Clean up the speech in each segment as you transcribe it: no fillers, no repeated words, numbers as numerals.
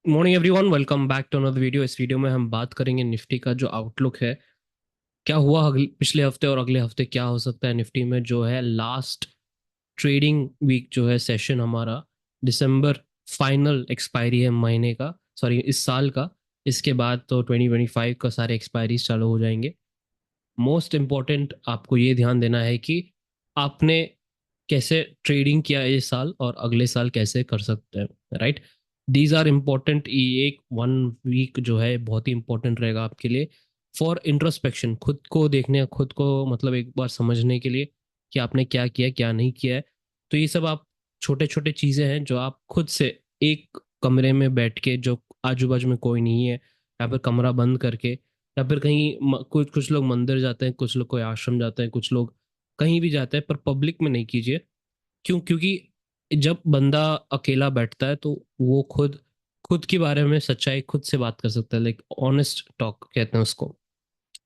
Morning everyone, welcome back to another video. इस video में हम बात करेंगे निफ्टी का जो आउटलुक है। क्या हुआ पिछले हफ्ते और अगले हफ्ते क्या हो सकता है निफ्टी में। जो है लास्ट ट्रेडिंग वीक जो है सेशन हमारा दिसंबर, फाइनल एक्सपायरी है महीने का, सॉरी इस साल का। इसके बाद तो 2025 का सारे एक्सपायरीज चालू हो जाएंगे। मोस्ट इम्पॉर्टेंट आपको ये ध्यान देना है कि आपने कैसे ट्रेडिंग किया इस साल और अगले साल कैसे कर सकते हैं, राइट। These are important. ये एक 1 वीक जो है बहुत ही इंपॉर्टेंट रहेगा आपके लिए फॉर इंट्रोस्पेक्शन, खुद को देखने, खुद को मतलब एक बार समझने के लिए कि आपने क्या किया क्या नहीं किया है। तो ये सब आप छोटे छोटे चीज़ें हैं जो आप खुद से एक कमरे में बैठ के, जो आजू बाजू में कोई नहीं है, या फिर कमरा बंद करके, या फिर कहीं कुछ कुछ लोग मंदिर जाते हैं, कुछ लोग कोई आश्रम जाते हैं, कुछ लोग कहीं भी जाते हैं, पर पब्लिक में नहीं कीजिए। क्योंकि जब बंदा अकेला बैठता है तो वो खुद खुद के बारे में सच्चाई खुद से बात कर सकता है, लाइक ऑनेस्ट टॉक कहते हैं उसको।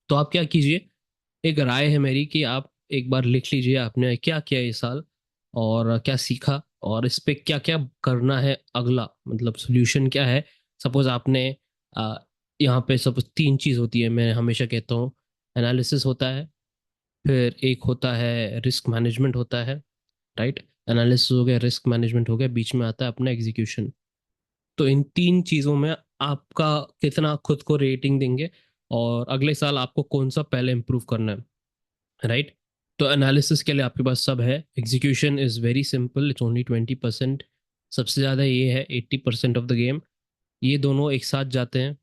तो आप क्या कीजिए, एक राय है मेरी कि आप एक बार लिख लीजिए आपने क्या किया इस साल और क्या सीखा, और इस पे क्या क्या करना है अगला, मतलब सोल्यूशन क्या है। सपोज आपने आ, यहाँ पे सपोज 3 चीज होती है, मैं हमेशा कहता हूँ। एनालिसिस होता है, फिर एक होता है रिस्क मैनेजमेंट होता है, राइट। एनालिसिस हो गया, रिस्क मैनेजमेंट हो गया, बीच में आता है अपना एग्जीक्यूशन। तो इन 3 चीजों में आपका कितना खुद को रेटिंग देंगे और अगले साल आपको कौन सा पहले इंप्रूव करना है, राइट। तो एनालिसिस के लिए आपके पास सब है, execution is very simple, it's only 20%। सबसे ज़्यादा ये है 80% ऑफ द गेम। ये दोनों एक साथ जाते हैं,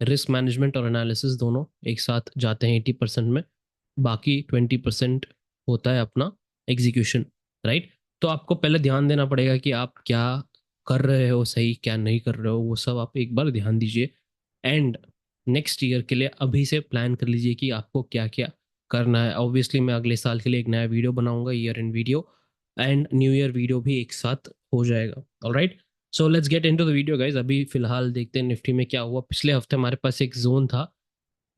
रिस्क मैनेजमेंट और एनालिसिस दोनों एक साथ जाते हैं 80% में। बाकी 20% होता है अपना एग्जीक्यूशन, राइट। तो आपको पहले ध्यान देना पड़ेगा कि आप क्या कर रहे हो सही, क्या नहीं कर रहे हो, वो सब आप एक बार ध्यान दीजिए। एंड नेक्स्ट ईयर के लिए अभी से प्लान कर लीजिए कि आपको क्या क्या करना है। ऑब्वियसली मैं अगले साल के लिए एक नया वीडियो बनाऊंगा, year end video and new year video भी एक साथ हो जाएगा। Alright, so let's get into the video guys. अभी फिलहाल देखते हैं निफ्टी में क्या हुआ। पिछले हफ्ते हमारे पास एक जोन था,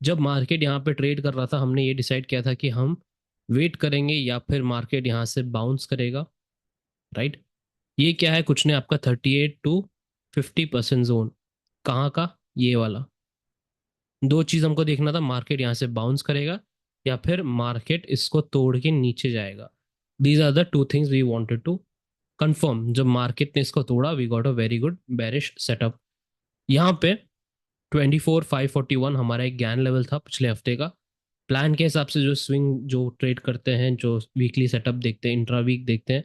जब मार्केट यहाँ पे ट्रेड कर रहा था हमने ये डिसाइड किया था कि हम वेट करेंगे या फिर मार्केट यहाँ से बाउंस करेगा, राइट। ये क्या है, कुछ ने आपका 38 to 50% जोन। कहाँ का, ये वाला। दो चीज हमको देखना था, मार्केट यहाँ से बाउंस करेगा या फिर मार्केट इसको तोड़ के नीचे जाएगा। These are the two things we wanted to confirm. जब मार्केट ने इसको तोड़ा, we got a very good bearish setup. यहाँ पे 24,541 हमारा एक गैन लेवल था पिछले हफ्ते का। प्लान के हिसाब से जो स्विंग जो ट्रेड करते हैं, जो वीकली सेटअप देखते हैं, इंट्रा वीक देखते हैं,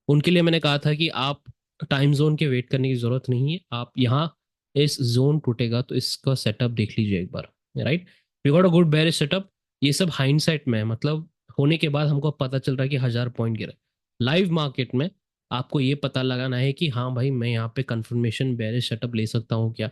उनके लिए मैंने कहा था कि आप टाइम जोन के वेट करने की जरूरत नहीं है। आप यहाँ इस जोन टूटेगा तो इसका सेटअप देख लीजिए एक बार, right. We got a good bearish setup. ये सब हाइंडसाइट में है, मतलब होने के बाद हमको पता चल रहा है कि 1000 पॉइंट गिरा। लाइव मार्केट में आपको ये पता लगाना है कि हाँ भाई, मैं यहाँ पे कंफर्मेशन बेरिश सेटअप ले सकता हूँ क्या।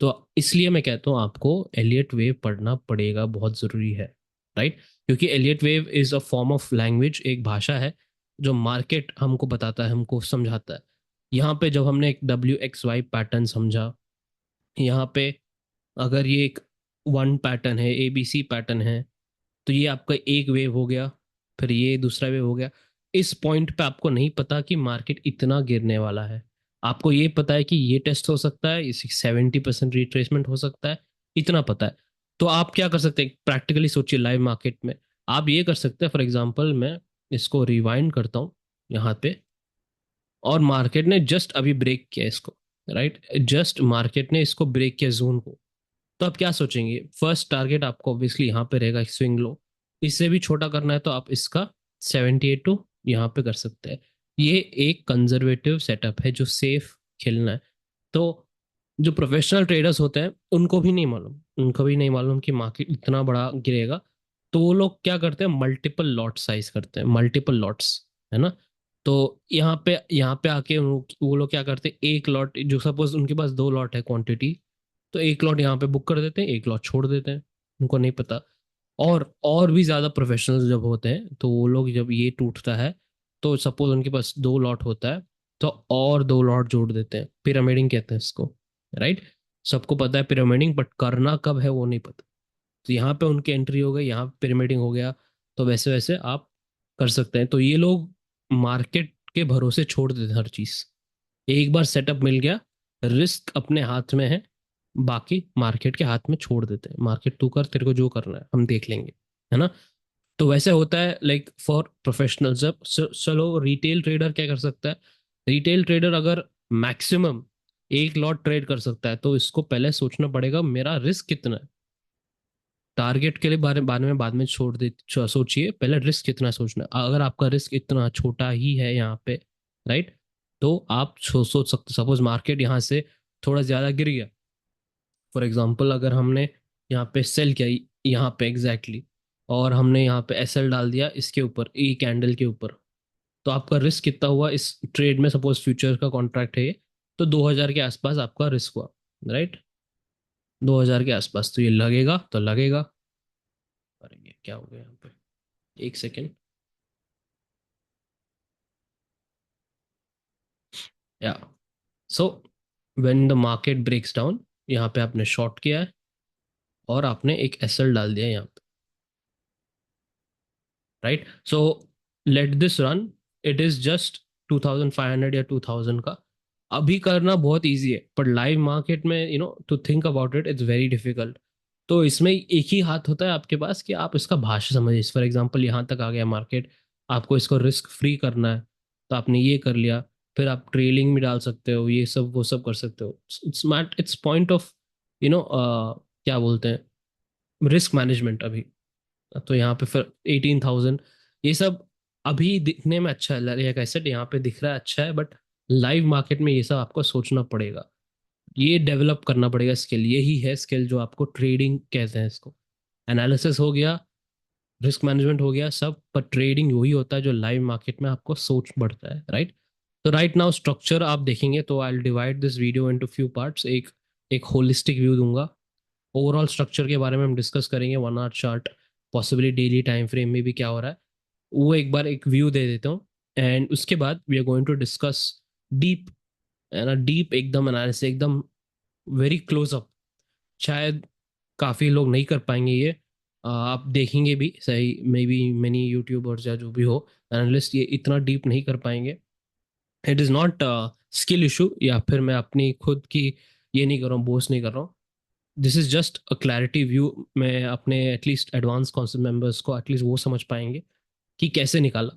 तो इसलिए मैं कहता हूँ आपको एलियट वेव पढ़ना पड़ेगा, बहुत जरूरी है, राइट। क्योंकि Elliott wave is a form of language, एक भाषा है जो मार्केट हमको बताता है, हमको समझाता है। यहाँ पे जब हमने एक WXY पैटर्न समझा, यहाँ पे अगर ये एक 1 पैटर्न है, ABC पैटर्न है, तो ये आपका एक वेव हो गया, फिर ये दूसरा वेव हो गया। इस पॉइंट पे आपको नहीं पता कि मार्केट इतना गिरने वाला है। आपको ये पता है कि ये टेस्ट हो सकता है, इस 70% रिट्रेसमेंट हो सकता है, इतना पता है। तो आप क्या कर सकते हैं, प्रैक्टिकली सोचिए लाइव मार्केट में। आप ये कर सकते हैं, फॉर एग्जाम्पल मैं इसको रिवाइंड करता हूँ यहाँ पे, और मार्केट ने जस्ट अभी ब्रेक किया इसको, राइट। जस्ट मार्केट ने इसको ब्रेक किया जोन को। तो आप क्या सोचेंगे, फर्स्ट टारगेट आपको ऑब्वियसली यहाँ पे रहेगा स्विंग लो। इससे भी छोटा करना है तो आप इसका 78 टू यहाँ पे कर सकते हैं। ये एक कंजर्वेटिव सेटअप है जो सेफ खेलना है। तो जो प्रोफेशनल ट्रेडर्स होते हैं उनको भी नहीं मालूम, उनको भी नहीं मालूम कि मार्केट इतना बड़ा गिरेगा। तो वो लोग क्या करते हैं, मल्टीपल लॉट साइज करते हैं, मल्टीपल लॉट्स, है ना। तो यहाँ पे आके वो लोग क्या करते हैं, एक लॉट, जो सपोज उनके पास 2 लॉट है क्वांटिटी, तो एक लॉट यहाँ पे बुक कर देते हैं, एक लॉट छोड़ देते हैं, उनको नहीं पता। और भी ज्यादा प्रोफेशनल्स जब होते हैं तो वो लोग, जब ये टूटता है तो सपोज उनके पास 2 लॉट होता है, तो और 2 लॉट जोड़ देते हैं। पिरामिडिंग कहते हैं इसको, राइट। सबको पता है पिरामिडिंग, बट करना कब है वो नहीं पता। तो यहाँ पे उनकी एंट्री हो गई, यहाँ पे पिरामिडिंग हो गया। तो वैसे वैसे आप कर सकते हैं। तो ये लोग मार्केट के भरोसे छोड़ देते हैं हर चीज। एक बार सेटअप मिल गया, रिस्क अपने हाथ में है, बाकी मार्केट के हाथ में छोड़ देते हैं, मार्केट तू कर, तेरे को जो करना है हम देख लेंगे, है ना। तो वैसे होता है लाइक फॉर प्रोफेशनल। जब चलो रिटेल ट्रेडर क्या कर सकता है, रिटेल ट्रेडर अगर मैक्सिमम एक लॉट ट्रेड कर सकता है तो इसको पहले सोचना पड़ेगा मेरा रिस्क कितना है। टारगेट के लिए बारे में बाद में छोड़ दे, सोचिए पहले रिस्क कितना है सोचना। अगर आपका रिस्क इतना छोटा ही है यहाँ पे, राइट, तो आप सोच सकते, सपोज मार्केट यहाँ से थोड़ा ज्यादा गिर गया, फॉर एग्जांपल अगर हमने यहाँ पे सेल किया यहाँ पे एग्जैक्टली exactly, और हमने यहाँ पे एसएल डाल दिया इसके ऊपर, ई कैंडल के ऊपर, तो आपका रिस्क कितना हुआ इस ट्रेड में, सपोज फ्यूचर का कॉन्ट्रैक्ट है ये, तो 2000 के आसपास आपका रिस्क हुआ, राइट। 2000 के आसपास, तो ये लगेगा तो लगेगा। अरे ये क्या हो गया यहाँ पे, एक सेकेंड। या so when the market breaks down, यहाँ पे आपने शॉर्ट किया है और आपने एक एसएल डाल दिया यहाँ, right. So let this run, it is just 2500 या 2000 का। अभी करना बहुत इजी है, पर लाइव मार्केट में you know to think about it, it's very difficult. तो इसमें एक ही हाथ होता है आपके पास कि आप इसका भाषा समझिए। फॉर एग्जांपल यहाँ तक आ गया मार्केट, आपको इसको रिस्क फ्री करना है, तो आपने ये कर लिया। फिर आप ट्रेलिंग में डाल सकते हो, ये सब वो सब कर सकते हो। It's mat, it's point of you know क्या बोलते हैं, रिस्क मैनेजमेंट अभी। तो यहाँ पे फिर 18,000, ये सब अभी दिखने में अच्छा है, लाइक आई सेड यहाँ पे दिख रहा है अच्छा है, बट लाइव मार्केट में ये सब आपको सोचना पड़ेगा, ये डेवलप करना पड़ेगा स्किल। यही है स्किल जो आपको ट्रेडिंग कहते हैं इसको। एनालिसिस हो गया, रिस्क मैनेजमेंट हो गया सब, पर ट्रेडिंग वही होता है जो लाइव मार्केट में आपको सोच बढ़ता है, राइट। तो राइट नाउ स्ट्रक्चर आप देखेंगे तो I will divide this video into few parts. एक एक होलिस्टिक व्यू दूंगा, ओवरऑल स्ट्रक्चर के बारे में हम डिस्कस करेंगे, 1 our chart, possibly daily time frame में भी क्या हो रहा है, वो एक बार एक व्यू दे देता हूँ। एंड उसके बाद we are going to discuss deep, है ना, डीप एकदम एनालिसिस, एकदम वेरी क्लोज अप। शायद काफ़ी लोग नहीं कर पाएंगे ये, आप देखेंगे भी सही, मे बी मैनी यूट्यूबर्स या जो भी हो एनालिस्ट ये इतना डीप नहीं कर पाएंगे। It is not skill issue, या फिर मैं अपनी खुद की ये नहीं कर रहा हूँ, बोस्ट नहीं कर रहा हूँ। This is just a clarity view. मैं अपने एटलीस्ट एडवांस कॉन्सेप्ट मेंबर्स को एटलीस्ट वो समझ पाएंगे कि कैसे निकाला,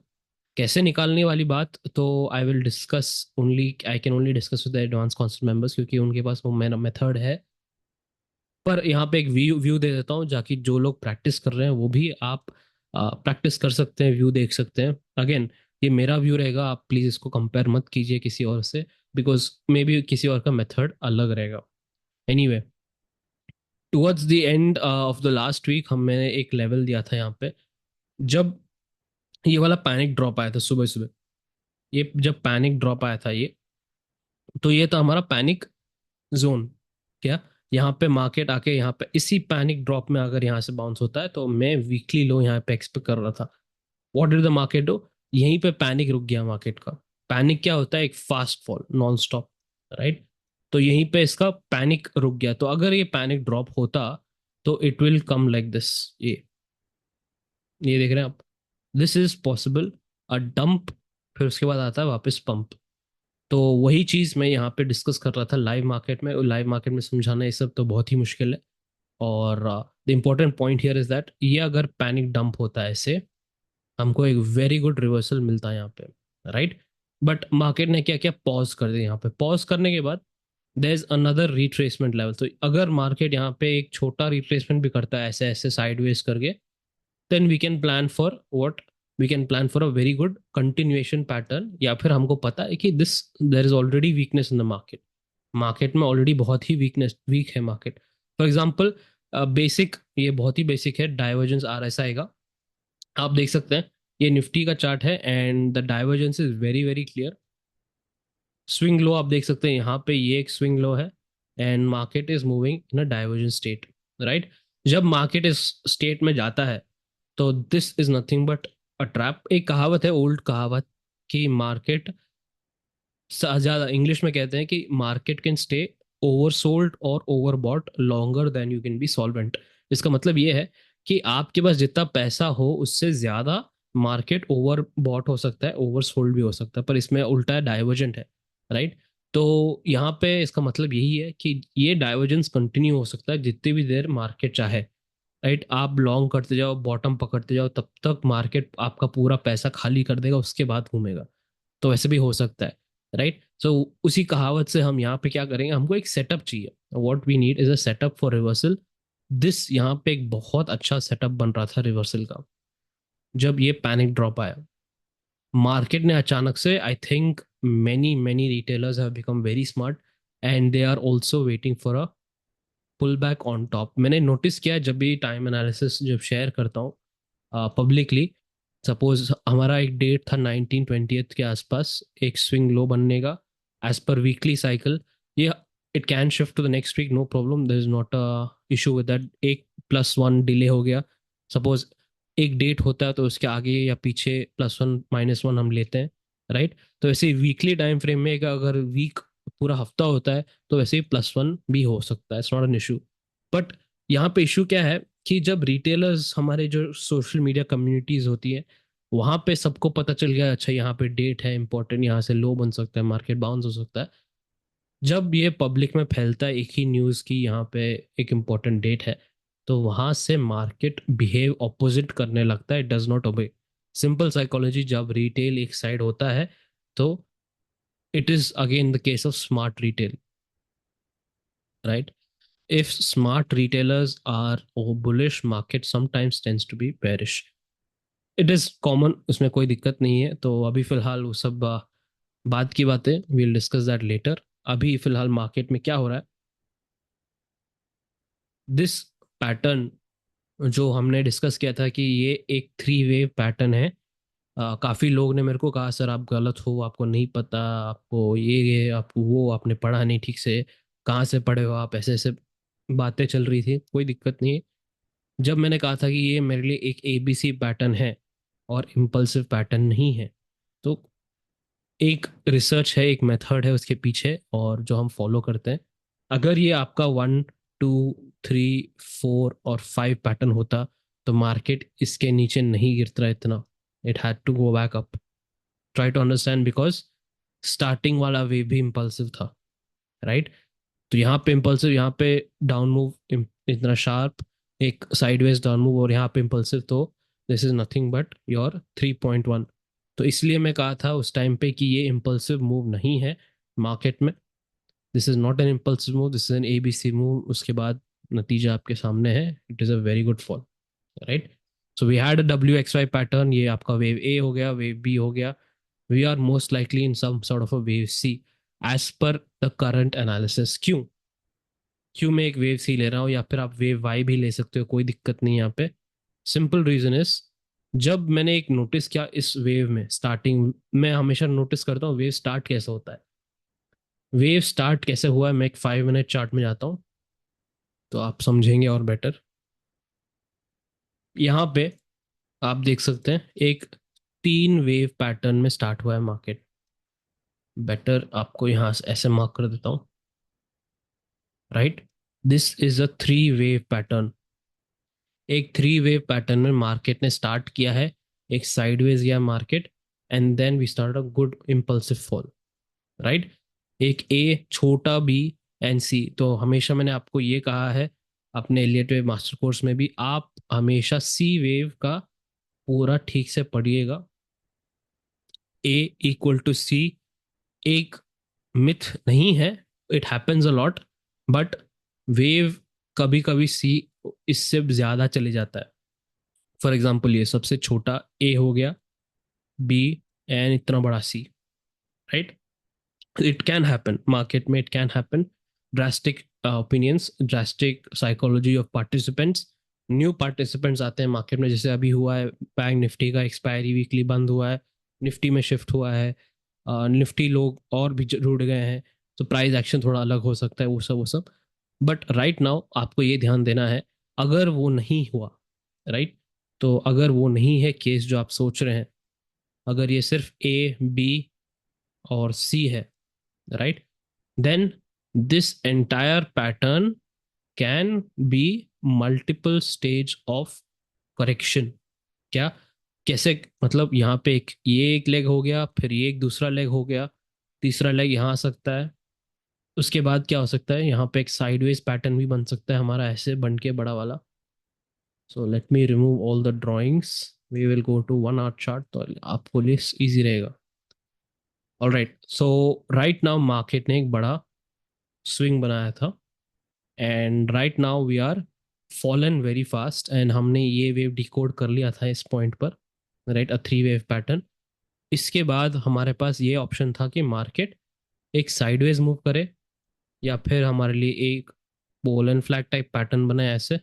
कैसे निकालने वाली बात तो I will discuss only, I can only discuss with the advance concept members, क्योंकि उनके पास वो मेरा मेथड है। पर यहाँ पे एक व्यू व्यू दे देता हूँ, जाकि जो लोग प्रैक्टिस कर रहे हैं वो भी आप प्रैक्टिस कर सकते हैं, व्यू देख सकते हैं। अगेन ये मेरा व्यू रहेगा, आप प्लीज़ इसको कंपेयर मत कीजिए किसी और से, बिकॉज मे बी किसी और का मेथड अलग रहेगा। Anyway, towards the end of the last week हम मैंने एक लेवल दिया था यहाँ पे, जब ये वाला पैनिक ड्रॉप आया था सुबह सुबह, ये जब पैनिक ड्रॉप आया था ये, तो ये था हमारा पैनिक जोन। क्या, यहाँ पे मार्केट आके यहाँ पे इसी पैनिक ड्रॉप में अगर यहाँ से बाउंस होता है, तो मैं वीकली लो यहाँ पे एक्सपेक्ट कर रहा था। What did the market do, यहीं पे पैनिक रुक गया मार्केट का। पैनिक क्या होता है, एक fast fall non stop, right. तो यहीं पे इसका पैनिक रुक गया, तो अगर ये पैनिक ड्रॉप होता तो it will come like this, ये देख रहे हैं आप, this is possible, a dump, फिर उसके बाद आता है वापस पंप। तो वही चीज मैं यहाँ पे डिस्कस कर रहा था लाइव मार्केट में। लाइव मार्केट में समझाना ये सब तो बहुत ही मुश्किल है। और the important point here is that ये अगर पैनिक डंप होता है ऐसे, हमको एक वेरी गुड रिवर्सल मिलता है यहाँ पे, राइट। बट मार्केट ने क्या किया, पॉज कर दिया। यहाँ पे पॉज करने के बाद there is another retracement level. तो अगर मार्केट यहाँ पे एक छोटा रिट्रेसमेंट भी करता है ऐसे ऐसे साइडवेज करके, then we can plan for what, we can plan for a very good continuation pattern. या फिर हमको पता है कि this there is already weakness in the market, market में ऑलरेडी बहुत ही वीक है मार्केट। फॉर एग्जांपल बेसिक, ये बहुत ही बेसिक है, डाइवर्जेंस आरएसआई का आप देख सकते हैं, ये निफ्टी का चार्ट है and the divergence is very very clear. Swing low आप देख सकते हैं, यहाँ पे ये एक स्विंग लो है and market is moving in a divergence state, right. जब मार्केट इस स्टेट में जाता है तो this is nothing but a trap. एक कहावत है, ओल्ड कहावत, कि मार्केट, ज्यादा इंग्लिश में कहते हैं कि मार्केट कैन स्टे ओवरसोल्ड और overbought longer than you can be solvent. इसका मतलब ये है कि आपके पास जितना पैसा हो उससे ज्यादा मार्केट ओवर बॉट हो सकता है, ओवर सोल्ड भी हो सकता है, पर इसमें उल्टा डाइवर्जेंट है, राइट। तो यहाँ पे इसका मतलब यही है कि ये डाइवर्जेंस कंटिन्यू हो सकता है जितनी भी देर मार्केट चाहे, राइट। आप लॉन्ग करते जाओ, बॉटम पकड़ते जाओ, तब तक मार्केट आपका पूरा पैसा खाली कर देगा, उसके बाद घूमेगा। तो वैसे भी हो सकता है, राइट। सो उसी कहावत से हम यहाँ पे क्या करेंगे, हमको एक सेटअप चाहिए। What we need is a setup for reversal. This यहाँ पे एक बहुत अच्छा सेटअप बन रहा था रिवर्सल का, जब ये पैनिक ड्रॉप आया मार्केट ने अचानक से। I think many many retailers have become very smart and they are also waiting for a pull back on top. मैंने नोटिस किया जब भी टाइम एनालिसिस जब शेयर करता हूँ पब्लिकली, सपोज हमारा एक डेट था 19/20 के आसपास एक स्विंग लो बनने का एज पर वीकली साइकिल। ये it can shift to the next week, no problem, there is not a issue with that. एक +1 डिले हो गया, सपोज एक डेट होता है तो उसके आगे या पीछे +1 -1 हम लेते हैं, राइट। तो ऐसे वीकली टाइम फ्रेम में अगर वीक पूरा हफ्ता होता है तो वैसे ही +1 भी हो सकता है, it's not an issue. But यहाँ पे इशू क्या है कि जब रिटेलर्स, हमारे जो सोशल मीडिया कम्युनिटीज होती है, वहां पे सबको पता चल गया अच्छा यहाँ पे डेट है इंपॉर्टेंट, यहाँ से लो बन सकता है, मार्केट बाउंस हो सकता है। जब ये पब्लिक में फैलता है एक ही न्यूज़ की यहाँ पे एक इम्पोर्टेंट डेट है, तो वहां से मार्केट बिहेव ऑपोजिट करने लगता है, it does not obey simple psychology. जब रिटेल एक साइड होता है तो it is again the case of smart retail, right. if smart retailers are bullish, market sometimes tends to be bearish. It is common, उसमें कोई दिक्कत नहीं है। तो अभी फिलहाल वो सब बाद की बातें, we'll discuss that later। अभी फिलहाल मार्केट में क्या हो रहा है, दिस पैटर्न जो हमने डिस्कस किया था कि ये एक 3 वेव पैटर्न है। काफ़ी लोग ने मेरे को कहा सर आप गलत हो, आपको नहीं पता, आपको ये आपको वो, आपने पढ़ा नहीं ठीक से, कहाँ से पढ़े हो आप, ऐसे ऐसे बातें चल रही थी। कोई दिक्कत नहीं है। जब मैंने कहा था कि ये मेरे लिए एक ABC पैटर्न है और इम्पल्सिव पैटर्न नहीं है, तो एक रिसर्च है, एक मेथड है उसके पीछे और जो हम फॉलो करते हैं। अगर ये आपका 1 2 3 4 और 5 पैटर्न होता तो मार्केट इसके नीचे नहीं गिरता इतना, it had to go back up. Try to understand, because starting वाला वेव भी इम्पल्सिव था, राइट। तो यहाँ पे इम्पल्सिव, यहाँ पे डाउन मूव इतना शार्प, एक साइडवेज डाउन मूव, और यहाँ पे इम्पल्सिव, तो this is nothing but your 3.1। तो इसलिए मैं कहा था उस टाइम पे कि ये इम्पल्सिव मूव नहीं है मार्केट में, this is not an impulsive move, this is an ABC move. उसके बाद नतीजा आपके सामने है, it is a very good fall, right. So we had a WXY pattern, ये आपका वेव A हो गया, वेव B हो गया, we are most likely in some sort of a wave C as per the current analysis. क्यों क्यों मैं एक वेव C ले रहा हूँ, या फिर आप वेव Y भी ले सकते हो, कोई दिक्कत नहीं है यहाँ पे। सिंपल रीजन इज, जब मैंने एक नोटिस किया इस वेव में स्टार्टिंग, मैं हमेशा नोटिस करता हूँ वेव स्टार्ट कैसे होता है। वेव स्टार्ट कैसे हुआ है, मैं एक 5 मिनट चार्ट में जाता हूँ तो आप समझेंगे और बेटर। यहाँ पे आप देख सकते हैं एक 3 वेव पैटर्न में स्टार्ट हुआ है मार्केट। बेटर आपको यहाँ से ऐसे मार्क कर देता हूँ, right. This is a 3 wave pattern. एक 3 वेव पैटर्न में मार्केट ने स्टार्ट किया है, एक साइडवेज गया market, and then we start a good impulsive fall, right. एक ए, छोटा बी एंड सी। तो हमेशा मैंने आपको ये कहा है अपने एलियट वेव मास्टर कोर्स में भी, आप हमेशा C वेव का पूरा ठीक से पढ़िएगा। A = C एक मिथ नहीं है, it happens a lot, but wave कभी कभी C इससे ज्यादा चले जाता है। फॉर एग्जाम्पल ये सबसे छोटा ए हो गया, बी, एंड इतना बड़ा C, right. It can happen market में, it can happen. Drastic opinions, drastic psychology of participants, new participants आते हैं मार्केट में, जैसे अभी हुआ है बैंक निफ्टी का एक्सपायरी वीकली बंद हुआ है, निफ्टी में शिफ्ट हुआ है, निफ्टी लोग और भी जुड़ गए हैं, तो प्राइस एक्शन थोड़ा अलग हो सकता है, वो सब। बट राइट नाउ आपको ये ध्यान देना है, अगर वो नहीं हुआ, राइट, तो अगर वो नहीं है केस जो आप सोच रहे हैं, अगर ये सिर्फ A B और C है, right, then this entire pattern can be multiple stage of correction. क्या, कैसे, मतलब यहाँ पे एक ये एक लेग हो गया, फिर ये एक दूसरा लेग हो गया, तीसरा लेग यहाँ आ सकता है, उसके बाद क्या हो सकता है, यहाँ पे एक साइडवेज पैटर्न भी बन सकता है हमारा, ऐसे बन के बड़ा वाला। So let me remove all the drawings, we will go to one hour chart, तो आपको लिए इजी रहेगा। Alright, so right now market ने एक बड़ा स्विंग बनाया था, and right now we are fallen very fast, and हमने ये वेव डिकोड कर लिया था इस पॉइंट पर, right, a three wave pattern. इसके बाद हमारे पास ये ऑप्शन था कि मार्केट एक साइडवेज मूव करे, या फिर हमारे लिए एक pole and flag type pattern बने ऐसे,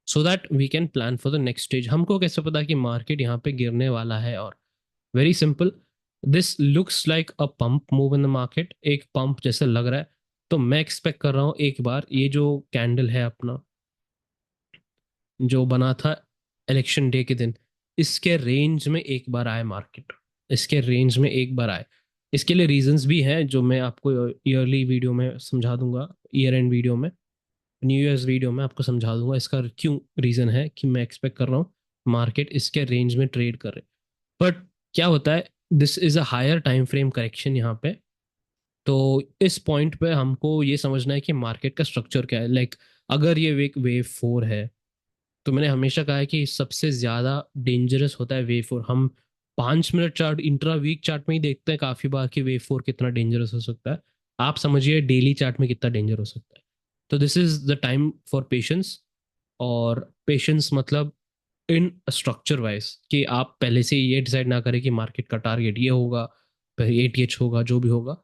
so that we can plan for the next stage. हमको कैसे पता कि मार्केट यहाँ पे गिरने वाला है? और very simple, this looks like a pump move in the market, एक पंप जैसे लग रहा है। तो मैं एक्सपेक्ट कर रहा हूँ एक बार ये जो कैंडल है अपना, जो बना था इलेक्शन डे के दिन, इसके रेंज में एक बार आए मार्केट, इसके रेंज में एक बार आए। इसके लिए रीजंस भी हैं जो मैं आपको ईयरली वीडियो में समझा दूंगा, ईयर एंड वीडियो में, न्यू ईयर्स वीडियो में आपको समझा दूंगा इसका क्यों रीजन है कि मैं एक्सपेक्ट कर रहा हूँ मार्केट इसके रेंज में ट्रेड कर रहे। बट क्या होता है, this is a higher time frame correction यहाँ पे। तो इस पॉइंट पे हमको ये समझना है कि मार्केट का स्ट्रक्चर क्या है। लाइक अगर ये एक वेव फोर है, तो मैंने हमेशा कहा है कि सबसे ज्यादा डेंजरस होता है वेव फोर। हम 5 minute chart, intra week chart में ही देखते हैं काफी बार कि वेव फोर कितना डेंजरस हो सकता है। आप समझिए डेली चार्ट में कितना डेंजर हो सकता है। तो this is the time for patience. और पेशेंस मतलब इन स्ट्रक्चर वाइज कि आप पहले से ये डिसाइड ना करें कि मार्केट का टारगेट ये होगा, फिर एटीएच होगा, जो भी होगा।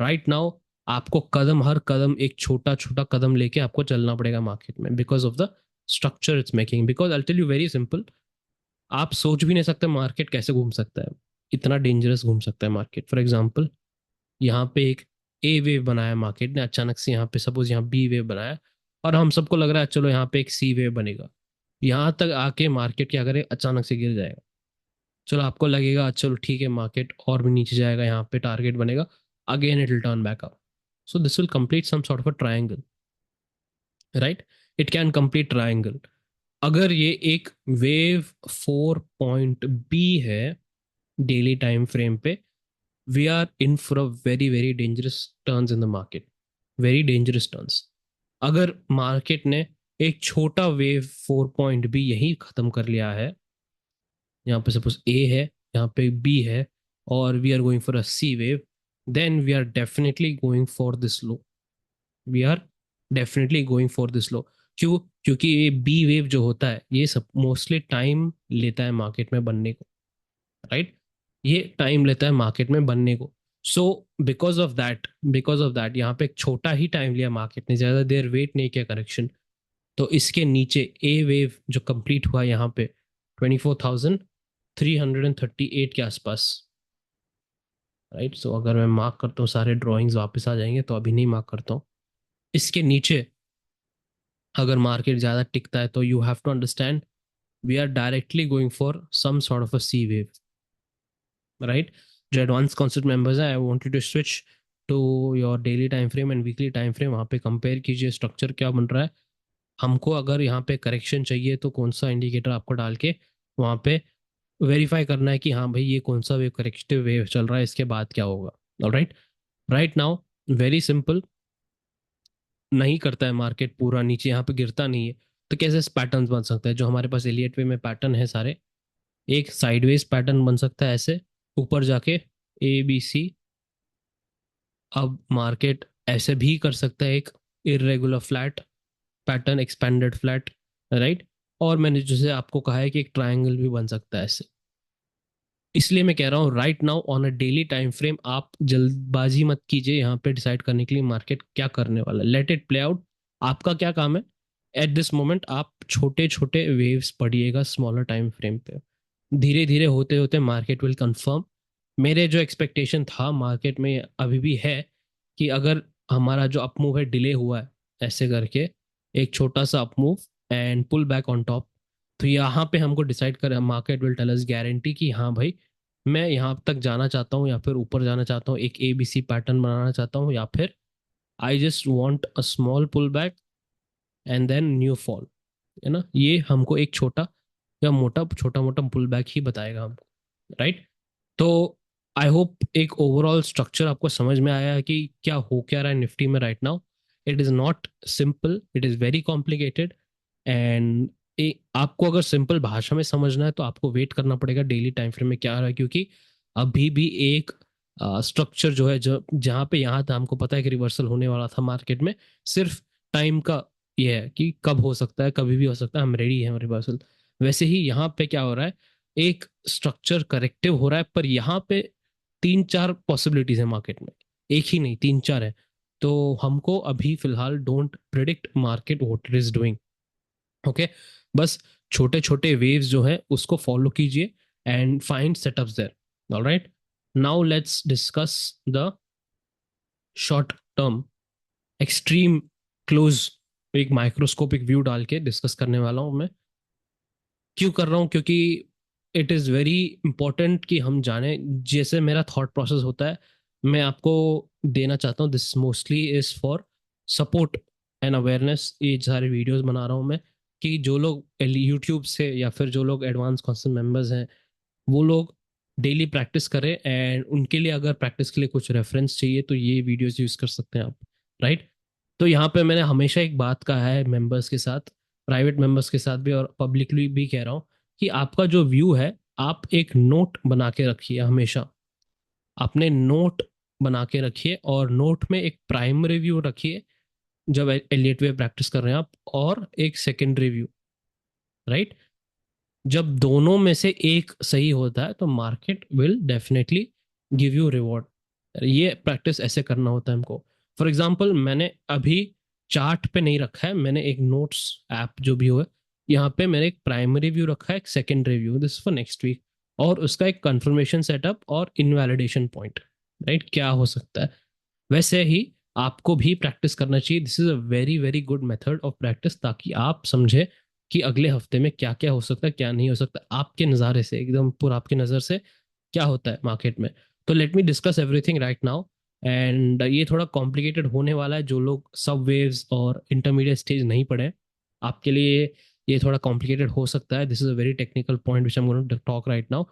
राइट नाउ आपको कदम, हर कदम एक छोटा छोटा कदम लेके आपको चलना पड़ेगा मार्केट में, because of the structure it's making. Because I tell you very simple, आप सोच भी नहीं सकते मार्केट कैसे घूम सकता है, इतना डेंजरस घूम सकता है मार्केट। फॉर एग्जाम्पल, यहाँ पे एक ए वेव बनाया मार्केट ने अचानक से, यहाँ पे सपोज यहाँ बी वेव बनाया, और हम सबको लग रहा है चलो यहाँ पे एक सी वेव बनेगा। यहाँ तक आके मार्केट क्या करे, अचानक से गिर जाएगा। चलो आपको लगेगा चलो ठीक है मार्केट और भी नीचे जाएगा, यहाँ पे टारगेट बनेगा, again it will turn back up. So this will complete some sort of a triangle, right? It can complete triangle. अगर ये एक वेव फोर पॉइंट बी है डेली टाइम फ्रेम पे, we are in for a very very dangerous turns in the market, very dangerous turns. अगर market ने एक छोटा wave four point B यही खत्म कर लिया है, यहाँ पे सपोज ए है, यहाँ पे बी है, और we are going for a C wave, then we are definitely going for this low, we are definitely going for this low. क्यों? क्योंकि ये बी वेव जो होता है ये सब मोस्टली टाइम लेता है मार्केट में बनने को, राइट? ये टाइम लेता है मार्केट में बनने को। सो बिकॉज ऑफ दैट यहाँ पे एक छोटा ही टाइम लिया मार्केट ने, ज्यादा देर वेट नहीं किया करेक्शन। तो इसके नीचे ए वेव जो कंप्लीट हुआ यहाँ पे 24,338 के आसपास, राइट? सो अगर मैं मार्क करता हूँ, सारे ड्राइंग्स वापस आ जाएंगे, तो अभी नहीं मार्क करता हूँ। इसके नीचे अगर मार्केट ज़्यादा टिकता है, तो you have to understand we are directly going for some sort of a C wave, right? जो एडवांस कॉन्सेप्ट मेंबर्स हैं, I want you to switch to your daily time frame and weekly time frame. वहाँ पे compare कीजिए structure क्या बन रहा है। हमको अगर यहाँ पे करेक्शन चाहिए तो कौन सा इंडिकेटर आपको डाल के वहाँ पे वेरीफाई करना है कि हाँ भाई ये कौन सा वेव करेक्टिव वेव चल रहा है, इसके बाद क्या होगा। Alright, right now very simple, नहीं करता है मार्केट पूरा नीचे, यहाँ पे गिरता नहीं है, तो कैसे पैटर्न बन सकता है? जो हमारे पास एलियट वे में पैटर्न है सारे, एक साइडवेज पैटर्न बन सकता है ऐसे ऊपर जाके, ए बी सी। अब मार्केट ऐसे भी कर सकता है एक irregular flat pattern, expanded flat, right? और मैंने जैसे आपको कहा है कि एक ट्रायंगल भी बन सकता है ऐसे। इसलिए मैं कह रहा हूँ right now on a daily time frame आप जल्दबाजी मत कीजिए यहाँ पे डिसाइड करने के लिए मार्केट क्या करने वाला है। Let it play out. आपका क्या काम है एट दिस मोमेंट, आप छोटे छोटे वेव्स पढ़िएगा स्मॉलर टाइम फ्रेम पे। धीरे धीरे होते होते मार्केट विल कंफर्म। मेरे जो एक्सपेक्टेशन था मार्केट में अभी भी है कि अगर हमारा जो अपमूव है डिले हुआ है ऐसे करके, एक छोटा सा upmove and pull back on top, तो यहाँ पे हमको डिसाइड कर, market will tell us guarantee कि हाँ भाई मैं यहाँ तक जाना चाहता हूँ, या फिर ऊपर जाना चाहता हूँ, एक ए बी सी पैटर्न बनाना चाहता हूँ, या फिर I just want a small pull back and then new fall, है ना? ये हमको एक छोटा या मोटा, छोटा मोटा पुल बैक ही बताएगा हमको, राइट? तो आई होप एक ओवरऑल स्ट्रक्चर आपको समझ में आया है कि क्या हो क्या रहा है निफ्टी में right now. It is not simple, it is very complicated. And आपको अगर सिंपल भाषा में समझना है तो आपको वेट करना पड़ेगा डेली टाइम फ्रेम में क्या आ रहा है, क्योंकि अभी भी एक स्ट्रक्चर जो है, जो जहाँ पे यहाँ था हमको पता है कि रिवर्सल होने वाला था मार्केट में. सिर्फ टाइम का ये है कि कब हो सकता है, कभी भी हो सकता है, हम रेडी हैं रिवर्सल. वैसे ही यहाँ पे क्या हो रहा है, एक स्ट्रक्चर करेक्टिव हो रहा है, पर यहाँ पे तीन चार पॉसिबिलिटीज है मार्केट में, एक ही नहीं तीन चार है. तो हमको अभी फिलहाल don't predict market what it is doing. Okay, बस छोटे छोटे वेव्स जो है उसको फॉलो कीजिए and find setups there. Alright, now let's discuss the short term extreme close. एक माइक्रोस्कोपिक व्यू डाल के डिस्कस करने वाला हूं मैं. क्यों कर रहा हूँ, क्योंकि इट इज़ वेरी इंपॉर्टेंट कि हम जाने जैसे मेरा थॉट प्रोसेस होता है. मैं आपको देना चाहता हूँ, this mostly is for support and awareness. ये सारे वीडियोस बना रहा हूँ मैं कि जो लोग यूट्यूब से या फिर जो लोग एडवांस कॉन्सेप्ट मेंबर्स हैं, वो लोग डेली प्रैक्टिस करें. एंड उनके लिए अगर प्रैक्टिस के लिए कुछ रेफरेंस चाहिए तो ये वीडियोस यूज़ कर सकते हैं आप. राइट. तो यहाँ पे मैंने हमेशा एक बात कहा है मेंबर्स के साथ, प्राइवेट मेंबर्स के साथ भी और पब्लिकली भी कह रहा हूँ, कि आपका जो व्यू है आप एक नोट बना के रखिए हमेशा. आपने नोट बना के रखिए और नोट में एक प्राइमरी व्यू रखिए जब एलियट वे प्रैक्टिस कर रहे हैं आप, और एक सेकेंडरी व्यू. राइट. जब दोनों में से एक सही होता है तो market will definitely give you reward. ये प्रैक्टिस ऐसे करना होता है हमको. फॉर एग्जाम्पल मैंने अभी चार्ट पे नहीं रखा है, मैंने एक नोट्स ऐप जो भी हो, यहाँ पे मैंने एक प्राइमरी व्यू रखा है, एक secondary view, this for next week, और उसका एक कंफर्मेशन सेटअप और इनवैलिडेशन पॉइंट. राइट, क्या हो सकता है. वैसे ही आपको भी प्रैक्टिस करना चाहिए. This is a very very good method of practice, ताकि आप समझे कि अगले हफ्ते में क्या क्या हो सकता है, क्या नहीं हो सकता, आपके नज़ारे से, एकदम पूरा आपकी नज़र से क्या होता है मार्केट में. तो let me discuss everything right now. And ये थोड़ा कॉम्प्लिकेटेड होने वाला है. जो लोग सब वेव्स और इंटरमीडिएट स्टेज नहीं पढ़े, आपके लिए ये थोड़ा कॉम्प्लिकेटेड हो सकता है. This is a very technical point which I am going to talk right now.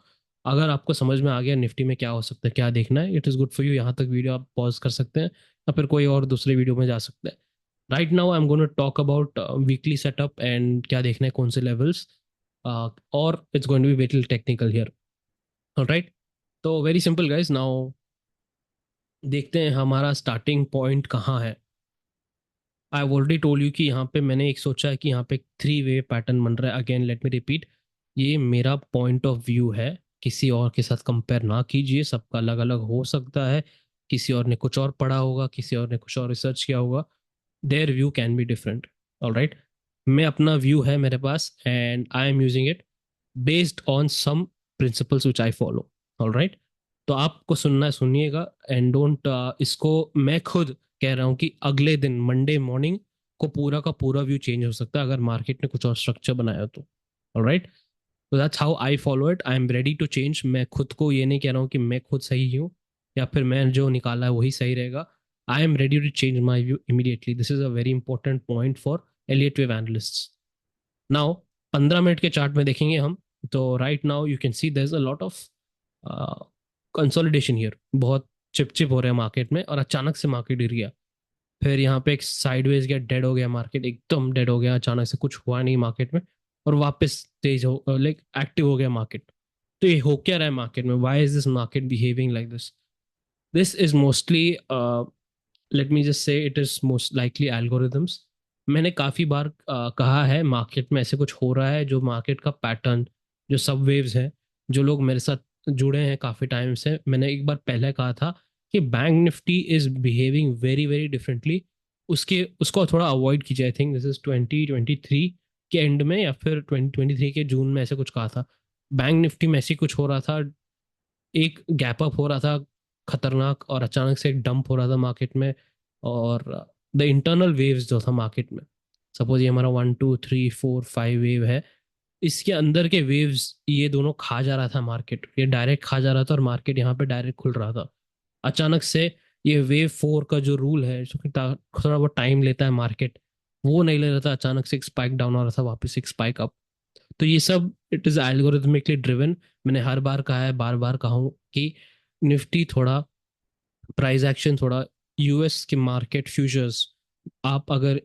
अगर आपको समझ में आ गया निफ्टी में क्या हो सकता है, क्या देखना है, it is good for you. यहाँ तक वीडियो आप पॉज कर सकते हैं या फिर कोई और दूसरे वीडियो में जा सकते हैं. Right now I am going to talk about weekly setup and क्या देखना है, कौन से लेवल्स, और it's going to be very technical here. Alright. तो वेरी सिंपल गाइस, नाउ देखते हैं हमारा स्टार्टिंग पॉइंट कहाँ है. आई ऑलरेडी टोल्ड यू कि यहाँ पे मैंने एक सोचा है कि यहाँ पे थ्री वे पैटर्न बन रहा है. अगेन लेट मी रिपीट, ये मेरा पॉइंट ऑफ व्यू है, किसी और के साथ कंपेयर ना कीजिए. सबका अलग अलग हो सकता है, किसी और ने कुछ और पढ़ा होगा, किसी और ने कुछ और रिसर्च किया होगा. Their view can be different. All right. मैं अपना व्यू है मेरे पास and I am using it based on some principles which I follow. All right. तो आपको सुनना है सुनिएगा एंड डोंट, इसको मैं खुद कह रहा हूँ कि अगले दिन मंडे मॉर्निंग को पूरा का पूरा व्यू चेंज हो सकता है अगर मार्केट ने कुछ और स्ट्रक्चर बनाया तो. All right. तो that's how I follow it. I am ready to change. मैं खुद को ये नहीं कह रहा हूँ कि मैं खुद सही हूँ या फिर मैं जो निकाला है वही सही रहेगा. I am ready to change my view immediately. This is a very important point for Elliott wave analysts. Now 15 minute के चार्ट में देखेंगे हम. तो right now you can see there is a lot of consolidation here. बहुत चिप हो रहा है मार्केट में और अचानक से मार्केट गिर गया. फिर यहाँ पे एक साइडवेज गया, डेड हो गया मार्केट, एकदम डेड हो गया, अचानक से कुछ हुआ नहीं मार्केट में, और वापस तेज हो, लाइक एक्टिव हो गया मार्केट. तो ये हो क्या रहा है मार्केट में, why is this market behaving like this. This is mostly, let me just say, it is most likely algorithms. मैंने काफ़ी बार कहा है मार्केट में ऐसे कुछ हो रहा है, जो मार्केट का पैटर्न, जो सब वेव्स हैं, जो लोग मेरे साथ जुड़े हैं काफ़ी टाइम से, मैंने एक बार पहले कहा था कि bank Nifty is behaving very very differently. उसके उसको थोड़ा अवॉइड कीजिए. आई थिंक दिस इज 2023 के एंड में या फिर 2023 के जून में ऐसे कुछ कहा था. बैंक निफ्टी में ऐसे कुछ हो रहा था, एक गैप अप हो रहा था खतरनाक, और अचानक से एक डंप हो रहा था मार्केट में. और द इंटरनल वेव्स जो था मार्केट में, सपोज ये हमारा 1 2 3 4 5 वेव है, इसके अंदर के वेव्स ये दोनों खा जा रहा था मार्केट, ये डायरेक्ट खा जा रहा था और मार्केट यहाँ पे डायरेक्ट खुल रहा था. अचानक से ये वेव 4 का जो रूल है, जो कि थोड़ा बहुत टाइम लेता है मार्केट, वो नहीं ले रहा था. अचानक से एक स्पाइक डाउन आ रहा था, वापस एक स्पाइक अप. तो ये सब इट इज एल्गोरिथमिकली ड्रिवन. मैंने हर बार कहा है, बार बार कहा हूँ कि निफ्टी थोड़ा प्राइस एक्शन थोड़ा यूएस के मार्केट फ्यूचर्स, आप अगर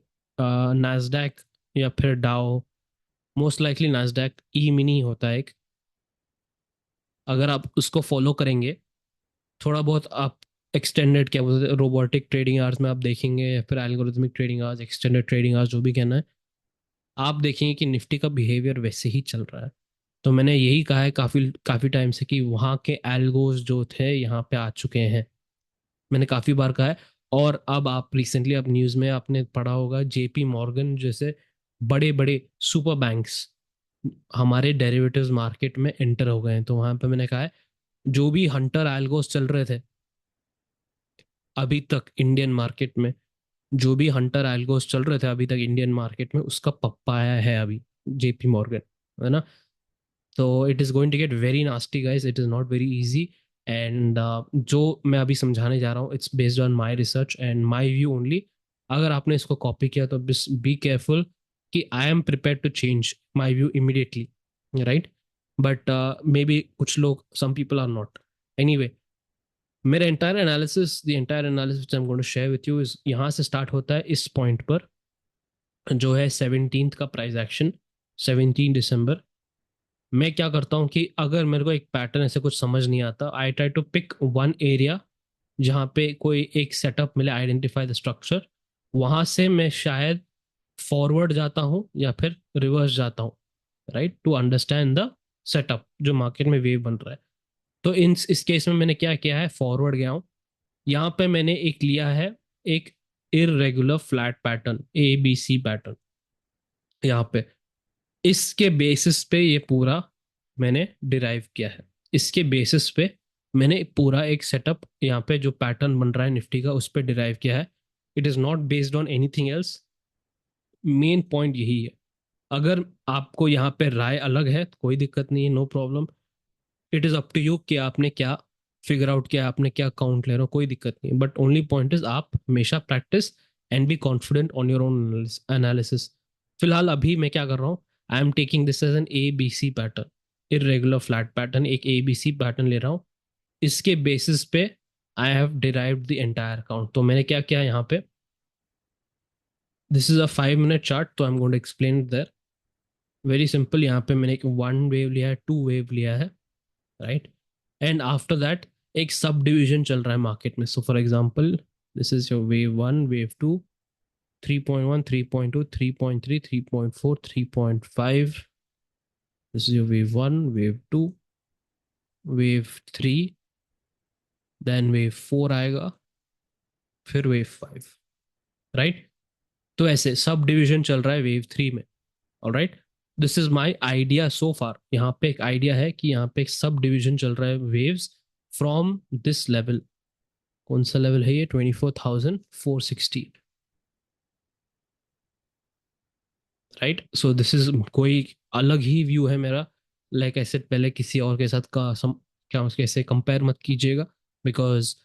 नास्डैक या फिर डाउ, मोस्ट लाइकली नास्डैक ई मिनी होता है एक, अगर आप उसको फॉलो करेंगे थोड़ा बहुत, आप एक्सटेंडेड क्या बोलते हैं रोबोटिक ट्रेडिंग आवर्स में आप देखेंगे, या फिर algorithmic trading hours, extended trading hours, जो भी कहना है, आप देखेंगे कि निफ्टी का बिहेवियर वैसे ही चल रहा है। तो मैंने यही कहा है काफ़ी काफ़ी टाइम से कि वहाँ के एल्गोज जो थे यहाँ पे आ चुके हैं, मैंने काफ़ी बार कहा है। और अब आप रिसेंटली अब न्यूज़ में आपने पढ़ा होगा जेपी मॉर्गन जैसे बड़े बड़े सुपर बैंक्स हमारे डेरिवेटिव्स मार्केट में एंटर हो गए हैं। तो वहाँ पे मैंने कहा है जो भी हंटर एल्गोस चल रहे थे अभी तक इंडियन मार्केट में, जो भी हंटर एल्गोस चल रहे थे अभी तक इंडियन मार्केट में, उसका पप्पा आया है अभी जेपी मॉर्गन, है ना। तो it is going to get very nasty guys, it is not very easy. And जो मैं अभी समझाने जा रहा हूँ it's based on my research and my view only. अगर आपने इसको कॉपी किया तो बी केयरफुल कि I am prepare to change my view immediately, right. But maybe कुछ लोग, some people are not. Anyway, मेरा entire analysis I am going to share with you is यहाँ से स्टार्ट होता है इस पॉइंट पर, जो है 17th का प्राइस एक्शन, 17 दिसंबर। मैं क्या करता हूँ कि अगर मेरे को एक पैटर्न ऐसे कुछ समझ नहीं आता, I try to pick one area जहाँ पे कोई एक सेटअप मिले, आइडेंटिफाई द स्ट्रक्चर, वहां से मैं शायद फॉरवर्ड जाता हूँ या फिर रिवर्स जाता हूँ, right, to understand the setup जो मार्केट में वेव बन रहा है। तो इन इस केस में मैंने क्या किया है, फॉरवर्ड गया हूँ। यहाँ पे मैंने एक लिया है, एक irregular flat pattern, A B C pattern यहाँ पे, इसके बेसिस पे ये पूरा मैंने डिराइव किया है। इसके बेसिस पे मैंने पूरा एक सेटअप यहाँ पे जो पैटर्न बन रहा है निफ्टी का उस पर डिराइव किया है। It is not based on anything else. Main point यही है। अगर आपको यहाँ पे राय अलग है तो कोई दिक्कत नहीं है, no problem. It is up to you कि आपने क्या फिगर आउट किया, आपने क्या काउंट ले रहे हो, कोई दिक्कत नहीं। बट ओनली पॉइंट इज आप हमेशा practice and be confident on your own analysis. फिलहाल अभी मैं क्या कर रहा हूँ, I am taking this as an A B C pattern, irregular flat pattern, एक ए बी सी पैटर्न ले रहा हूँ। इसके बेसिस पे I have derived the entire count. तो मैंने क्या किया यहाँ पे, this is a 5 minute chart, तो I am going to explain there. Very simple, यहाँ पे मैंने एक वन वेव लिया है, टू वेव लिया है, राइट। एंड आफ्टर दैट एक सब डिविजन चल रहा है मार्केट में। So for example this is your wave one, wave two, 3.1, 3.2, 3.3, 3.4, 3.5। This is your wave one, wave two, wave three, then wave four आएगा, फिर wave five, right. तो ऐसे sub division चल रहा है वेव थ्री में, alright. This is my idea so far. यहाँ पे एक आइडिया है कि यहाँ पे एक सब डिविजन चल रहा है वेव्स फ्रॉम दिस लेवल। कौन सा लेवल है ये, 24,460, राइट। सो दिस इज कोई अलग ही व्यू है मेरा। लाइक ऐसे पहले किसी और के साथ क्या उसके ऐसे कंपेयर मत कीजिएगा, because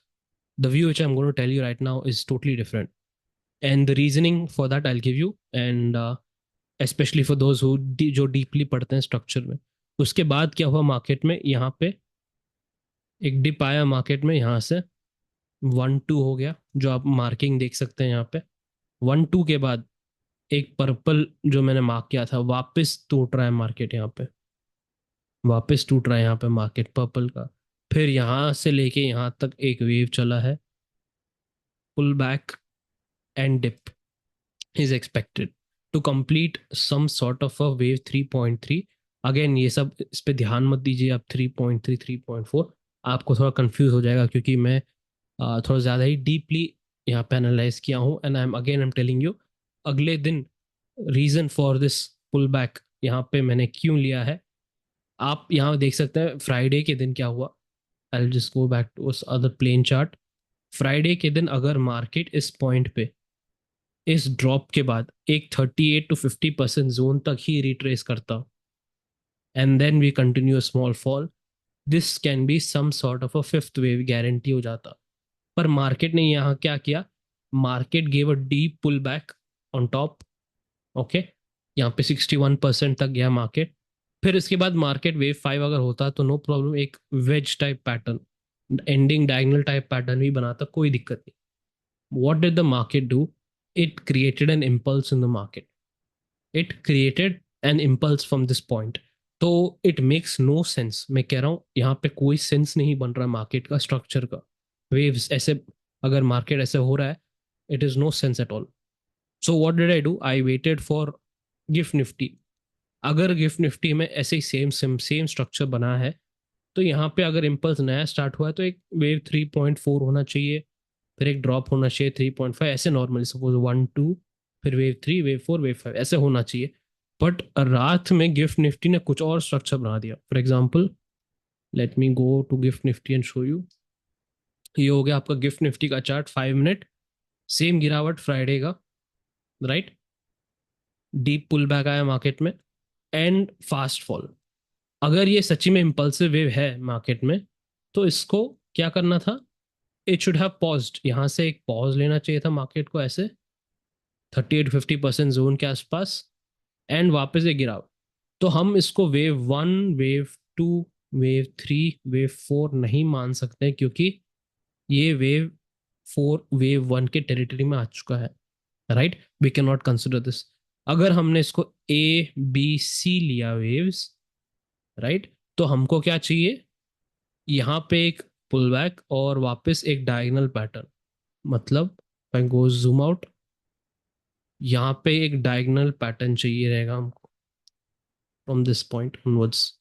the view which I am going to tell you right now is totally different. And the reasoning for that I give you, and specially for those who जो डीपली पढ़ते हैं स्ट्रक्चर में। उसके बाद क्या हुआ मार्केट में, यहाँ पे एक डिप आया मार्केट में, यहाँ से 1-2 हो गया, जो आप मार्किंग देख सकते हैं यहाँ पे। 1-2 के बाद एक पर्पल जो मैंने मार्क किया था वापस टूट रहा है मार्केट, यहाँ पे वापस टूट रहा है यहाँ पे मार्केट पर्पल का। फिर यहाँ से लेके यहाँ तक एक वेव चला है, pull back and dip is expected to complete some sort of a wave 3.3। Again ये सब इस पे ध्यान मत दीजिए आप, 3.3, 3.4 आपको थोड़ा कंफ्यूज हो जाएगा, क्योंकि मैं थोड़ा ज़्यादा ही डीपली यहाँ पे एनालाइज किया हूँ। And I am telling you अगले दिन reason for this pull back यहाँ पे मैंने क्यों लिया है। आप यहाँ देख सकते हैं फ्राइडे के दिन क्या हुआ। I just go back to उस अदर प्लेन चार्ट। फ्राइडे के दिन अगर मार्केट इस पॉइंट पे इस ड्रॉप के बाद एक 38 to 50% जोन तक ही रिट्रेस करता, and then we continue small fall, this can be some sort of a fifth wave, guarantee हो जाता। पर मार्केट ने यहाँ क्या किया, market gave a deep pull back on top, okay. यहाँ पे 61% तक गया मार्केट। फिर इसके बाद मार्केट वेव फाइव अगर होता तो नो प्रॉब्लम, एक wedge type pattern ending diagonal type pattern भी बनाता, कोई दिक्कत नहीं। What did the market do? It created an impulse in the market, it created an impulse from this point. तो इट मेक्स नो सेंस, मैं कह रहा हूँ यहाँ पे कोई सेंस नहीं बन रहा मार्केट का, स्ट्रक्चर का। वेव्स ऐसे, अगर मार्केट ऐसे हो रहा है, it is no sense at all. So what did I do? I waited for GIFT Nifty. अगर गिफ्ट निफ्टी में ऐसे ही सेम सेम सेम स्ट्रक्चर बना है, तो यहाँ पे अगर इम्पल्स नया स्टार्ट हुआ है तो एक वेव 3.4 होना चाहिए, फिर एक ड्रॉप होना चाहिए 3.5, ऐसे नॉर्मली सपोज 1 2, फिर वेव 3, वेव 4, वेव 5, ऐसे होना चाहिए। बट रात में गिफ्ट निफ्टी ने कुछ और स्ट्रक्चर बना दिया। For example, let me go to GIFT Nifty and show you. ये हो गया आपका गिफ्ट निफ्टी का चार्ट, 5 मिनट, सेम गिरावट फ्राइडे का, राइट? डीप पुल बैक आया मार्केट में एंड फास्ट फॉल। अगर ये सच्ची में इम्पल्सिव वेव है मार्केट में, तो इसको क्या करना था? इट शुड हैव पॉज्ड, यहाँ से एक पॉज लेना चाहिए था मार्केट को, ऐसे 38-50% जोन के आसपास, एंड वापस एक गिरावट। तो हम इसको वेव 1, वेव 2, वेव 3, वेव 4 नहीं मान सकते, क्योंकि ये वेव 4 वेव 1 के टेरिटरी में आ चुका है, right? We can not consider this. अगर हमने इसको A B C लिया वेव्स, राइट, तो हमको क्या चाहिए? यहाँ पे एक पुल बैक और वापस एक डायगोनल पैटर्न। मतलब आई गो जूम आउट, यहाँ पे एक डायगोनल पैटर्न चाहिए रहेगा हमको, from this point onwards,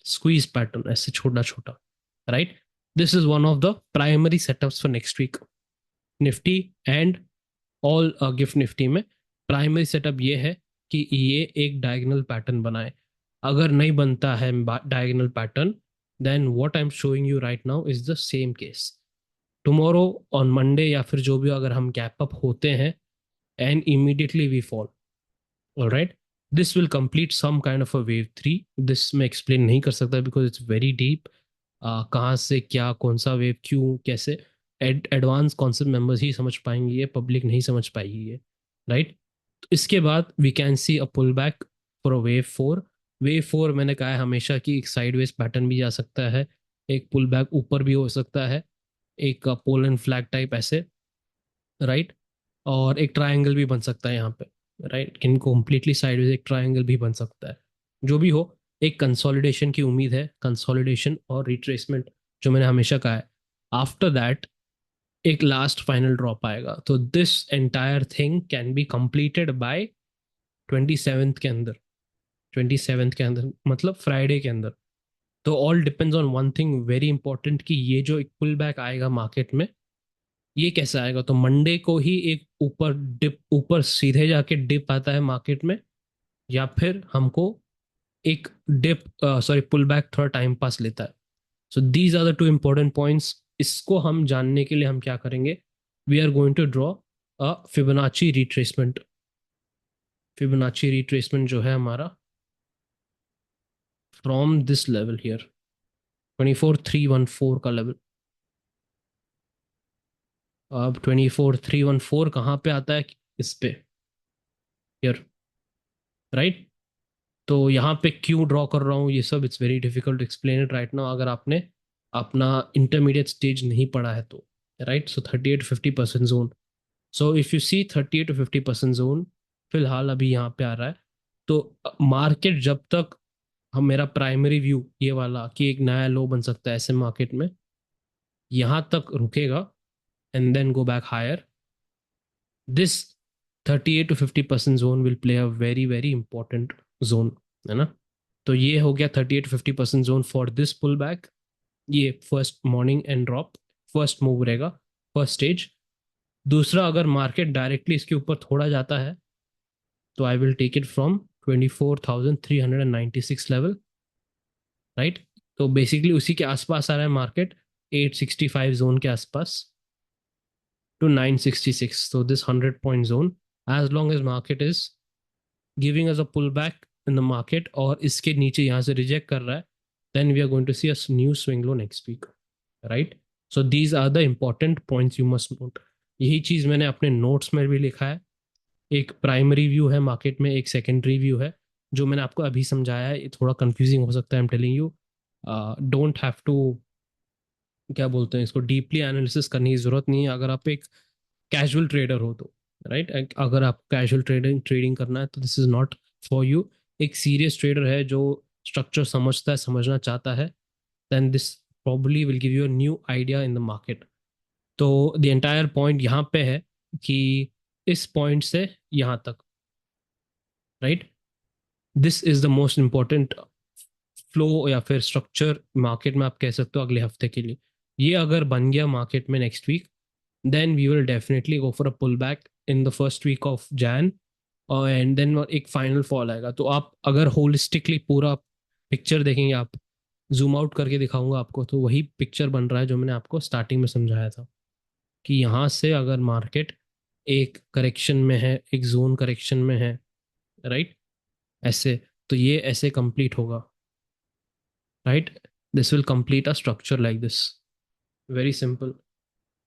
squeeze pattern ऐसे छोटा छोटा, right? This is one of the primary setups for next week Nifty and all GIFT Nifty में। प्राइमरी सेटअप ये है कि ये एक डायगोनल पैटर्न बनाए। अगर नहीं बनता है diagonal pattern, then what I am showing you right now is the same case. Tomorrow on Monday या फिर जो भी, अगर हम गैप अप होते हैं and immediately we fall, all right, this will complete some kind of a wave 3। this मैं explain नहीं कर सकता बिकॉज इट्स वेरी डीप। कहाँ से क्या, कौन सा वेव, क्यों, कैसे, एडवांस कॉन्सेप्ट मेंबर्स ही समझ पाएंगे, ये पब्लिक नहीं समझ पाएगी ये, राइट? तो इसके बाद we can see a pull back for a wave 4। Wave 4 मैंने कहा है हमेशा कि एक साइडवेज पैटर्न भी जा सकता है, एक पुल बैक ऊपर भी हो सकता है, एक पोल एंड फ्लैग टाइप ऐसे, राइट? और एक ट्रायंगल भी बन सकता है यहाँ पे, राइट? इन कम्प्लीटली साइडवेज एक ट्रायंगल भी बन सकता है। जो भी हो, एक कंसोलिडेशन की उम्मीद है, कंसोलिडेशन और रिट्रेसमेंट, जो मैंने हमेशा कहा है। आफ्टर दैट एक लास्ट फाइनल ड्रॉप आएगा। तो this entire thing can be completed by 27th के अंदर, 27th के अंदर मतलब फ्राइडे के अंदर। तो all depends on one thing very important, कि ये जो एक पुल बैक आएगा मार्केट में, ये कैसा आएगा? तो मंडे को ही एक ऊपर डिप, ऊपर सीधे जाके डिप आता है मार्केट में, या फिर हमको एक डिप, सॉरी, पुल बैक थोड़ा टाइम पास लेता है। So these are the two important points. इसको हम जानने के लिए हम क्या करेंगे? We are going to draw a Fibonacci retracement. Fibonacci retracement जो है हमारा फ्रॉम दिस लेवल हियर, 24,314 का लेवल। अब 24,314 कहाँ पे आता है? इस पे, हियर, राइट? तो यहाँ पे क्यों ड्रॉ कर रहा हूँ ये सब, it's very difficult to explain it right now, अगर आपने अपना इंटरमीडिएट स्टेज नहीं पढ़ा है तो, right? So 38-50% zone. So if you see 38-50% zone फिलहाल अभी यहाँ पे आ रहा है। तो मार्केट जब तक, हम, मेरा प्राइमरी व्यू ये वाला कि एक नया लो बन सकता है ऐसे मार्केट में, यहाँ तक रुकेगा and then go back higher, this 38-50% zone will play a very very important zone, है ना? तो ये हो गया 38-50% zone for this pull back. ये first morning and drop, first move रहेगा, फर्स्ट स्टेज। दूसरा, अगर मार्केट डायरेक्टली इसके ऊपर थोड़ा जाता है, तो I will take it from 24,396 level, right? तो बेसिकली उसी के आसपास आ रहा है मार्केट, 865 जोन के आसपास टू 966। तो this 100 point zone, as long as market is giving us a pull back in the market और इसके नीचे यहाँ से रिजेक्ट कर रहा है, then we are going to see a new swing low next week, right? So these are the important points you must note। यही चीज मैंने अपने नोट्स में भी लिखा है। एक प्राइमरी व्यू है मार्केट में, एक सेकेंडरी व्यू है, जो मैंने आपको अभी समझाया है। ये थोड़ा कंफ्यूजिंग हो सकता है, I am telling you, don't have to क्या बोलते हैं इसको, डीपली एनालिसिस करने की ज़रूरत नहीं है अगर आप एक कैजुअल ट्रेडर हो तो, राइट। अगर आप कैजुअल ट्रेडिंग ट्रेडिंग करना है तो this is not for you. एक सीरियस ट्रेडर है जो स्ट्रक्चर समझता है, समझना चाहता है, then this probably will give you a new idea in the market. तो द एंटायर पॉइंट यहाँ पे है कि इस पॉइंट से यहाँ तक, right, this is the most important flow या फिर स्ट्रक्चर मार्केट में आप कह सकते हो अगले हफ्ते के लिए। ये अगर बन गया मार्केट में next week, then we will definitely go for a pull back in the first week of Jan, and then एक फाइनल फॉल आएगा। तो आप अगर होलिस्टिकली पूरा पिक्चर देखेंगे, आप जूम आउट करके दिखाऊंगा आपको, तो वही पिक्चर बन रहा है जो मैंने आपको स्टार्टिंग में समझाया था कि यहाँ से अगर मार्केट एक करेक्शन में है, एक जोन करेक्शन में है, राइट, ऐसे, तो ये ऐसे कंप्लीट होगा, right. This will complete a structure like this, very simple.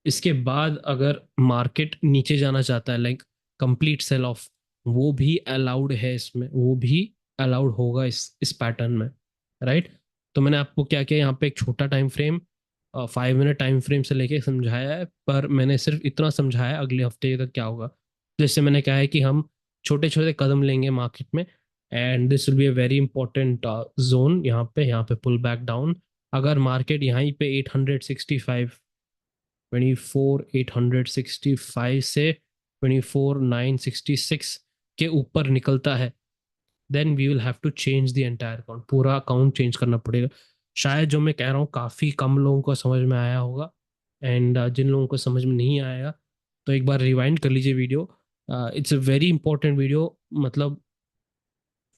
इसके बाद अगर मार्केट नीचे जाना चाहता है, लाइक कंप्लीट सेल ऑफ, वो भी अलाउड है इसमें, वो भी अलाउड होगा इस पैटर्न में, राइट। तो मैंने आपको क्या किया यहाँ पे, एक छोटा time frame, 5 minute time frame से लेके समझाया है, पर मैंने सिर्फ इतना समझाया अगले हफ्ते तक क्या होगा। जैसे मैंने कहा है कि हम छोटे छोटे कदम लेंगे मार्केट में, and this will be a very important zone. यहाँ पे पुल बैक डाउन, अगर मार्केट यहाँ पे 865, 24,865 से 24,966 के ऊपर निकलता है, then we will have to change the entire account, पूरा अकाउंट चेंज करना पड़ेगा। शायद जो मैं कह रहा हूँ काफ़ी कम लोगों को समझ में आया होगा, एंड जिन लोगों को समझ में नहीं आया तो एक बार रिवाइंड कर लीजिए video. It's a very important video, मतलब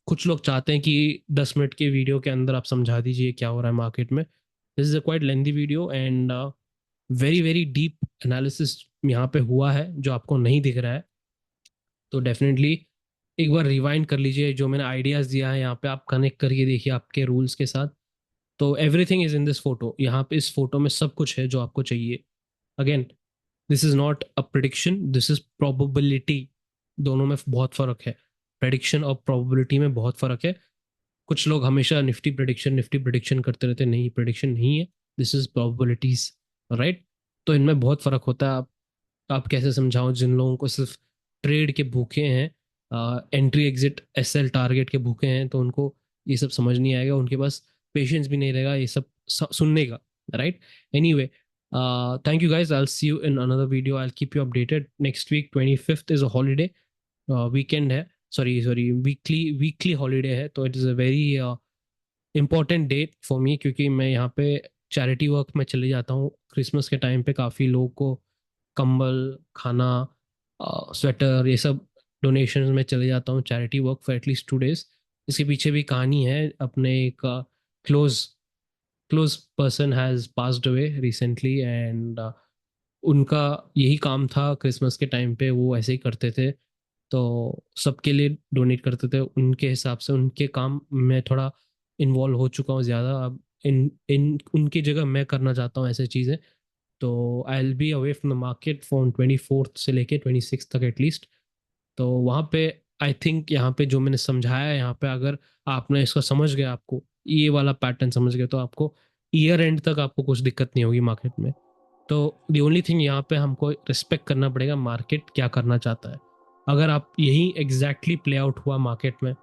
कुछ लोग चाहते हैं कि 10 मिनट के वीडियो के अंदर आप समझा दीजिए क्या हो रहा है मार्केट में। This is a quite lengthy video, and very very deep analysis यहाँ पे हुआ है जो आपको नहीं दिख रहा है। तो डेफिनेटली एक बार रिवाइंड कर लीजिए, जो मैंने आइडियाज़ दिया है यहाँ पे आप कनेक्ट करके देखिए आपके रूल्स के साथ। तो everything is in this photo, यहाँ पे इस फोटो में सब कुछ है जो आपको चाहिए। Again, this is not a prediction, this is probability. दोनों में बहुत फर्क है, प्रेडिक्शन और प्रोबेबिलिटी में बहुत फर्क है। कुछ लोग हमेशा निफ्टी प्रिडिक्शन करते रहते हैं, नहीं, प्रिडिक्शन नहीं है, दिस इज प्रोबेबिलिटीज, राइट। तो इनमें बहुत फर्क होता है। आप कैसे समझाओ जिन लोगों को सिर्फ ट्रेड के भूखे हैं, एंट्री एग्जिट एसएल टारगेट के भूखे हैं, तो उनको ये सब समझ नहीं आएगा, उनके पास पेशेंस भी नहीं रहेगा ये सब सुनने का, right. Anyway, thank you guys, I will see you in another video, I will keep you updated. Next week 25th is a holiday, weekend है, sorry sorry, weekly weekly holiday है, तो it is a very important date for me, क्योंकि मैं यहाँ पे charity work में चले जाता हूँ क्रिसमस के टाइम पे। काफ़ी लोगों को कंबल, खाना, स्वेटर, ये सब डोनेशन में चले जाता हूँ, charity work for at least 2 days। इसके पीछे भी कहानी है, अपने एक close close person has passed away recently, and उनका यही काम था क्रिसमस के टाइम पे, वो ऐसे ही करते थे, तो सबके लिए डोनेट करते थे। उनके हिसाब से उनके काम में थोड़ा इन्वॉल्व हो चुका हूँ ज़्यादा, अब इन इन उनकी जगह मैं करना चाहता हूँ ऐसे चीज़ें। तो I will be away from the market from 24th से लेके 26 तक एटलीस्ट। तो वहाँ पे आई थिंक यहाँ पे जो मैंने समझाया है, यहाँ पे अगर आपने इसको समझ गया, आपको ये वाला पैटर्न समझ गया, तो आपको ईयर एंड तक आपको कुछ दिक्कत नहीं होगी मार्केट में। तो दी ओनली थिंग यहाँ पे हमको रिस्पेक्ट करना पड़ेगा मार्केट क्या करना चाहता है। अगर आप यही एग्जैक्टली प्ले आउट हुआ मार्केट में,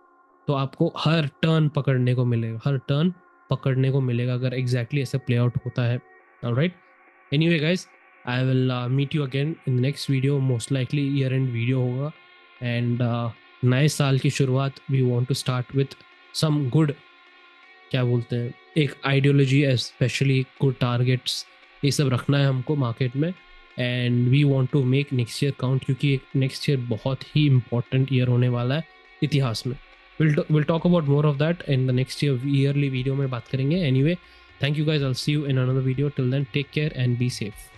तो आपको हर टर्न पकड़ने को मिलेगा, हर टर्न पकड़ने को मिलेगा अगर एग्जैक्टली ऐसे प्ले आउट होता है, alright. Anyway guys, I will meet you again in next video, most likely year end video होगा, एंड नए साल की शुरुआत we want to start with some good, क्या बोलते हैं, एक आइडियोलॉजी, स्पेशली गुड टारगेट्स, ये सब रखना है हमको मार्केट में। And we want to make next year count, क्योंकि नेक्स्ट ईयर बहुत ही इंपॉर्टेंट ईयर होने वाला है इतिहास में। Will talk about more of that in the next year yearly video में बात करेंगे। Anyway, thank you guys, I will see you in another video, till then take care and be safe.